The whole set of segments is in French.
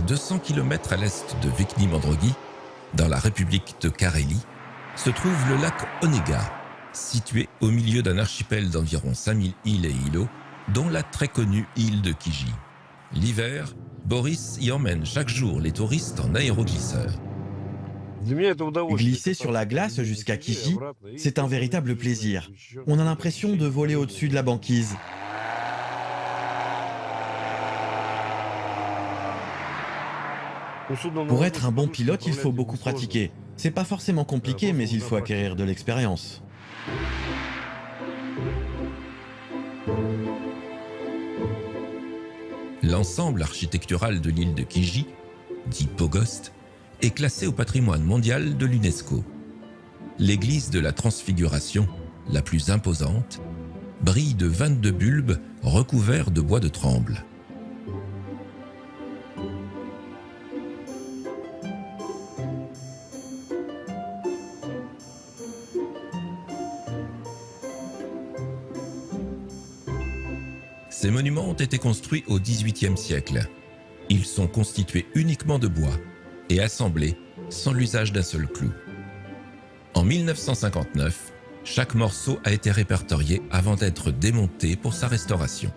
200 km à l'est de Vechtni-Mandrogi, dans la République de Carélie, se trouve le lac Onega, situé au milieu d'un archipel d'environ 5000 îles et îlots, dont la très connue île de Kiji. L'hiver, Boris y emmène chaque jour les touristes en aéroglisseur. Glisser sur la glace jusqu'à Kiji, c'est un véritable plaisir. On a l'impression de voler au-dessus de la banquise. Pour être un bon pilote, il faut beaucoup pratiquer. C'est pas forcément compliqué, mais il faut acquérir de l'expérience. L'ensemble architectural de l'île de Kiji, dit Pogost, est classé au patrimoine mondial de l'UNESCO. L'église de la Transfiguration, la plus imposante, brille de 22 bulbes recouverts de bois de tremble. Ces monuments ont été construits au XVIIIe siècle. Ils sont constitués uniquement de bois et assemblés sans l'usage d'un seul clou. En 1959, chaque morceau a été répertorié avant d'être démonté pour sa restauration.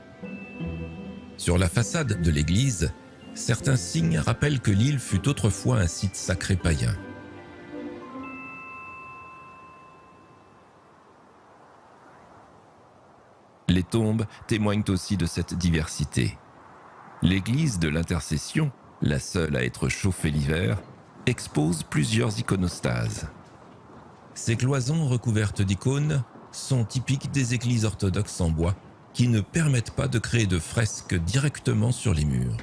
Sur la façade de l'église, certains signes rappellent que l'île fut autrefois un site sacré païen. Les tombes témoignent aussi de cette diversité. L'église de l'Intercession, la seule à être chauffée l'hiver, expose plusieurs iconostases. Ces cloisons recouvertes d'icônes sont typiques des églises orthodoxes en bois qui ne permettent pas de créer de fresques directement sur les murs.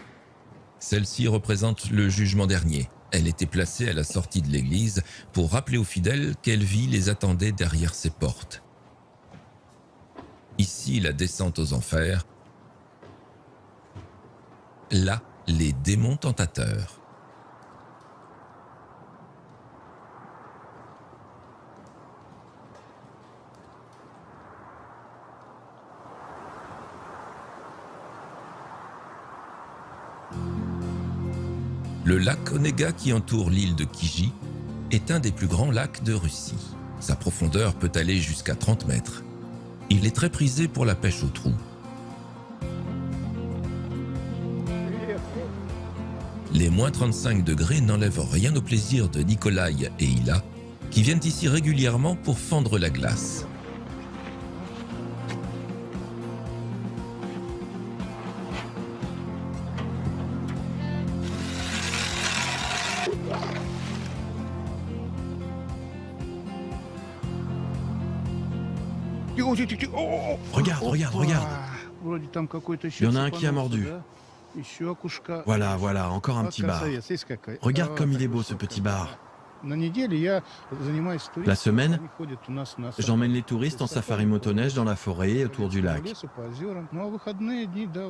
Celle-ci représente le jugement dernier. Elle était placée à la sortie de l'église pour rappeler aux fidèles quelle vie les attendait derrière ses portes. Ici, la descente aux enfers. Là, les démons tentateurs. Le lac Onega qui entoure l'île de Kiji est un des plus grands lacs de Russie. Sa profondeur peut aller jusqu'à 30 mètres. Il est très prisé pour la pêche au trou. Les moins 35 degrés n'enlèvent rien au plaisir de Nikolai et Ila, qui viennent ici régulièrement pour fendre la glace. Regarde, regarde, regarde. Il y en a un qui a mordu. Voilà, encore un petit bar. Regarde comme il est beau ce petit bar. La semaine, j'emmène les touristes en safari motoneige dans la forêt autour du lac.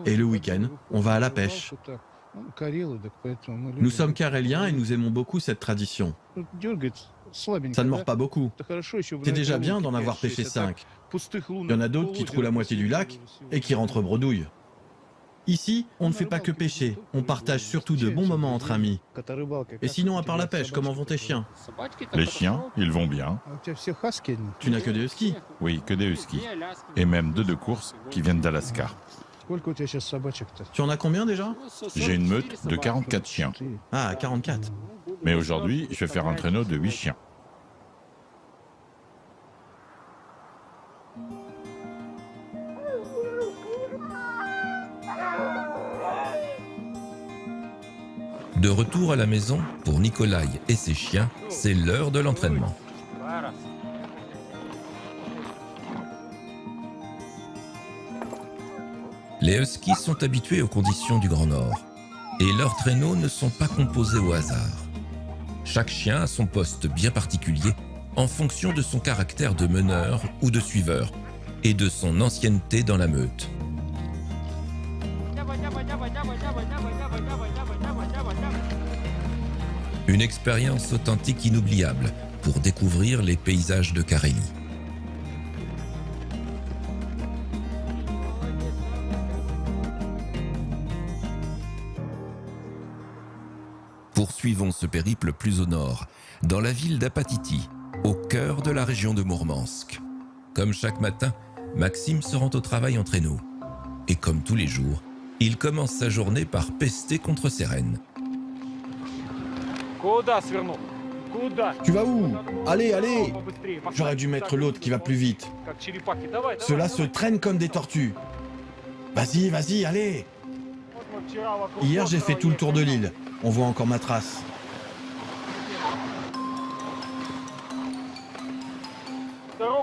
Et le week-end, on va à la pêche. Nous sommes caréliens et nous aimons beaucoup cette tradition. Ça ne mord pas beaucoup. C'est déjà bien d'en avoir pêché 5. Il y en a d'autres qui trouvent la moitié du lac et qui rentrent bredouille. Ici, on ne fait pas que pêcher, on partage surtout de bons moments entre amis. Et sinon, à part la pêche, comment vont tes chiens? Les chiens, ils vont bien. Tu n'as que des huskies? Oui, que des huskies. Et même 2 de course qui viennent d'Alaska. Tu en as combien déjà? J'ai une meute de 44 chiens. Ah, 44. Mais aujourd'hui, je vais faire un traîneau de 8 chiens. De retour à la maison, pour Nikolai et ses chiens, c'est l'heure de l'entraînement. Les huskies sont habitués aux conditions du Grand Nord et leurs traîneaux ne sont pas composés au hasard. Chaque chien a son poste bien particulier en fonction de son caractère de meneur ou de suiveur et de son ancienneté dans la meute. Une expérience authentique inoubliable pour découvrir les paysages de Carélie. Poursuivons ce périple plus au nord, dans la ville d'Apatiti, au cœur de la région de Mourmansk. Comme chaque matin, Maxime se rend au travail en traîneau. Et comme tous les jours, il commence sa journée par pester contre ses rennes. Tu vas où? Allez, allez! J'aurais dû mettre l'autre qui va plus vite. Ceux-là se traînent comme des tortues. Vas-y, vas-y, allez! Hier, j'ai fait tout le tour de l'île. On voit encore ma trace.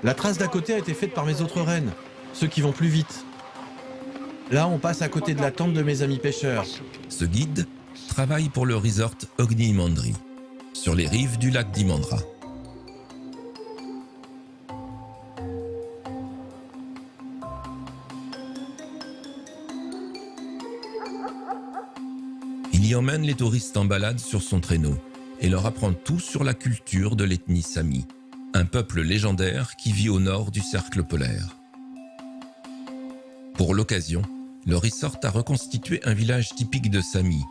La trace d'à côté a été faite par mes autres rennes, ceux qui vont plus vite. Là, on passe à côté de la tente de mes amis pêcheurs. Ce guide travaille pour le resort Ogni Imandri, sur les rives du lac d'Imandra. Il y emmène les touristes en balade sur son traîneau et leur apprend tout sur la culture de l'ethnie Sami, un peuple légendaire qui vit au nord du cercle polaire. Pour l'occasion, le resort a reconstitué un village typique de Sami.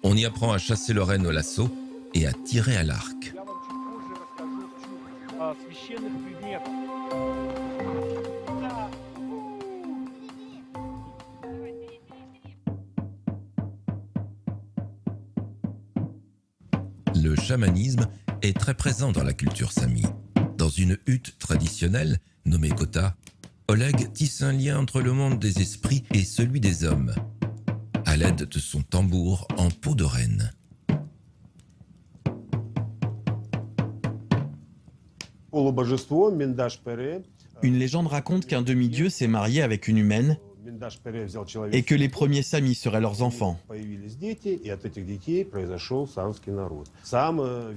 On y apprend à chasser le renne au lasso et à tirer à l'arc. Le chamanisme est très présent dans la culture Sami. Dans une hutte traditionnelle, nommée Kota, Oleg tisse un lien entre le monde des esprits et celui des hommes, à l'aide de son tambour en peau de renne. Une légende raconte qu'un demi-dieu s'est marié avec une humaine et que les premiers Samis seraient leurs enfants.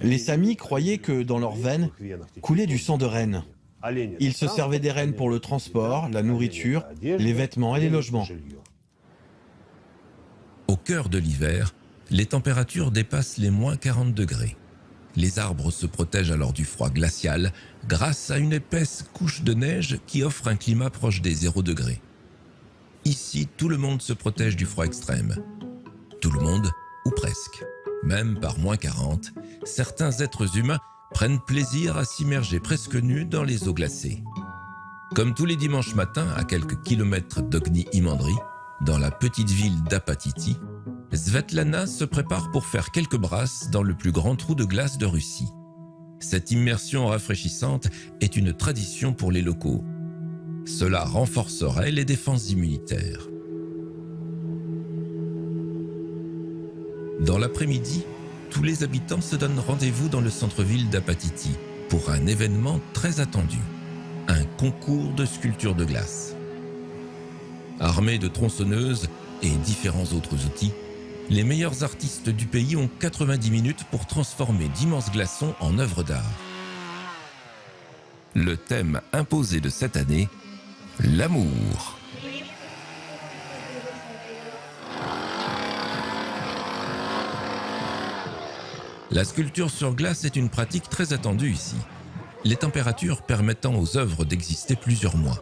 Les Samis croyaient que dans leurs veines coulait du sang de renne. Ils se servaient des rennes pour le transport, la nourriture, les vêtements et les logements. Au cœur de l'hiver, les températures dépassent les moins 40 degrés. Les arbres se protègent alors du froid glacial grâce à une épaisse couche de neige qui offre un climat proche des 0 degrés. Ici, tout le monde se protège du froid extrême. Tout le monde, ou presque. Même par moins 40, certains êtres humains prennent plaisir à s'immerger presque nus dans les eaux glacées. Comme tous les dimanches matins, à quelques kilomètres d'Ogni Imandri, dans la petite ville d'Apatiti, Svetlana se prépare pour faire quelques brasses dans le plus grand trou de glace de Russie. Cette immersion rafraîchissante est une tradition pour les locaux. Cela renforcerait les défenses immunitaires. Dans l'après-midi, tous les habitants se donnent rendez-vous dans le centre-ville d'Apatiti pour un événement très attendu, un concours de sculpture de glace. Armés de tronçonneuses et différents autres outils, les meilleurs artistes du pays ont 90 minutes pour transformer d'immenses glaçons en œuvres d'art. Le thème imposé de cette année, l'amour. La sculpture sur glace est une pratique très attendue ici, les températures permettant aux œuvres d'exister plusieurs mois.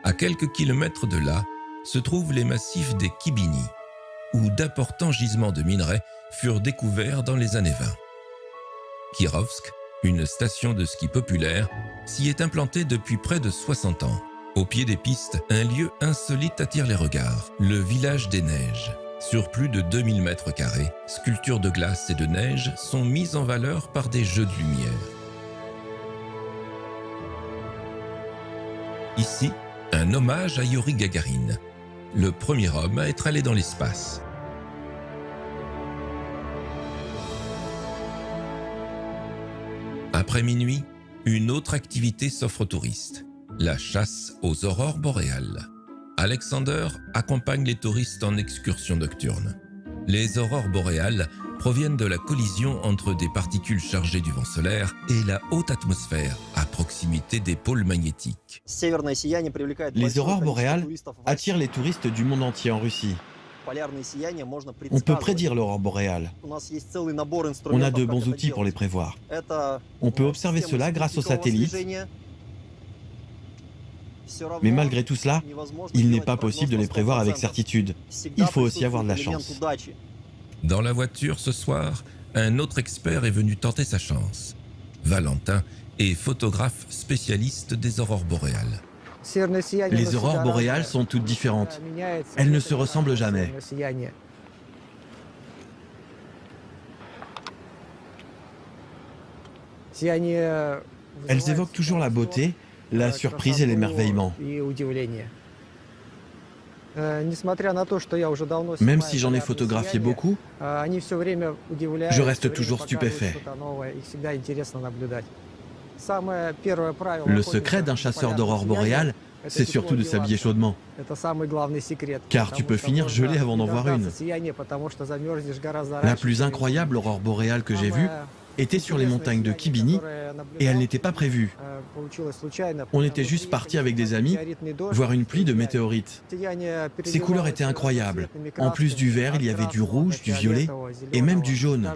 À quelques kilomètres de là, se trouvent les massifs des Kibini, où d'importants gisements de minerais furent découverts dans les années 20. Kirovsk, une station de ski populaire, s'y est implantée depuis près de 60 ans. Au pied des pistes, un lieu insolite attire les regards, le village des neiges. Sur plus de 2000 mètres carrés, sculptures de glace et de neige sont mises en valeur par des jeux de lumière. Ici, un hommage à Yuri Gagarin, le premier homme à être allé dans l'espace. Après minuit, une autre activité s'offre aux touristes, la chasse aux aurores boréales. Alexander accompagne les touristes en excursion nocturne. Les aurores boréales proviennent de la collision entre des particules chargées du vent solaire et la haute atmosphère à proximité des pôles magnétiques. Les aurores boréales attirent les touristes du monde entier en Russie. On peut prédire l'aurore boréale. On a de bons outils pour les prévoir. On peut observer cela grâce aux satellites Mais malgré tout cela, il n'est pas possible de les prévoir avec certitude. Il faut aussi avoir de la chance. Dans la voiture ce soir, un autre expert est venu tenter sa chance. Valentin est photographe spécialiste des aurores boréales. Les aurores boréales sont toutes différentes. Elles ne se ressemblent jamais. Elles évoquent toujours la beauté, la surprise et l'émerveillement. Même si j'en ai photographié beaucoup, je reste toujours stupéfait. Le secret d'un chasseur d'aurores boréales, c'est surtout de s'habiller chaudement. Car tu peux finir gelé avant d'en voir une. La plus incroyable aurore boréale que j'ai vue était sur les montagnes de Kibini et elle n'était pas prévue. On était juste partis avec des amis voir une pluie de météorites. Ces couleurs étaient incroyables. En plus du vert, il y avait du rouge, du violet et même du jaune.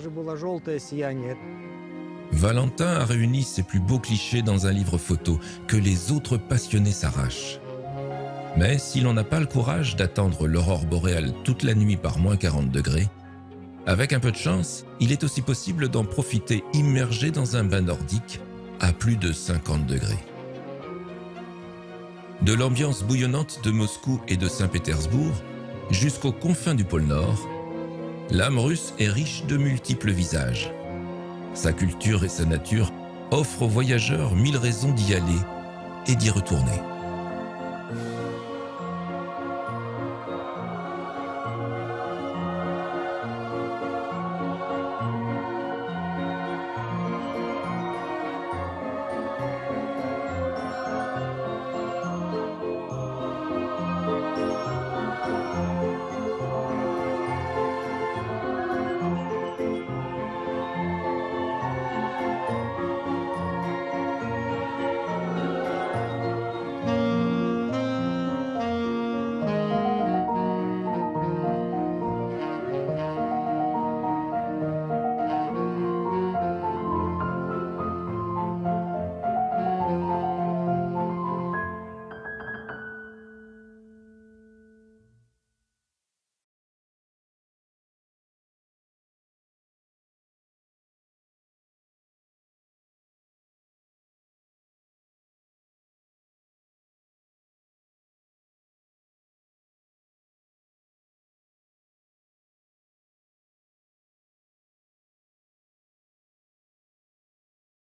Valentin a réuni ses plus beaux clichés dans un livre photo que les autres passionnés s'arrachent. Mais si l'on n'a pas le courage d'attendre l'aurore boréale toute la nuit par moins 40 degrés, avec un peu de chance, il est aussi possible d'en profiter immergé dans un bain nordique à plus de 50 degrés. De l'ambiance bouillonnante de Moscou et de Saint-Pétersbourg jusqu'aux confins du pôle Nord, l'âme russe est riche de multiples visages. Sa culture et sa nature offrent aux voyageurs 1000 raisons d'y aller et d'y retourner.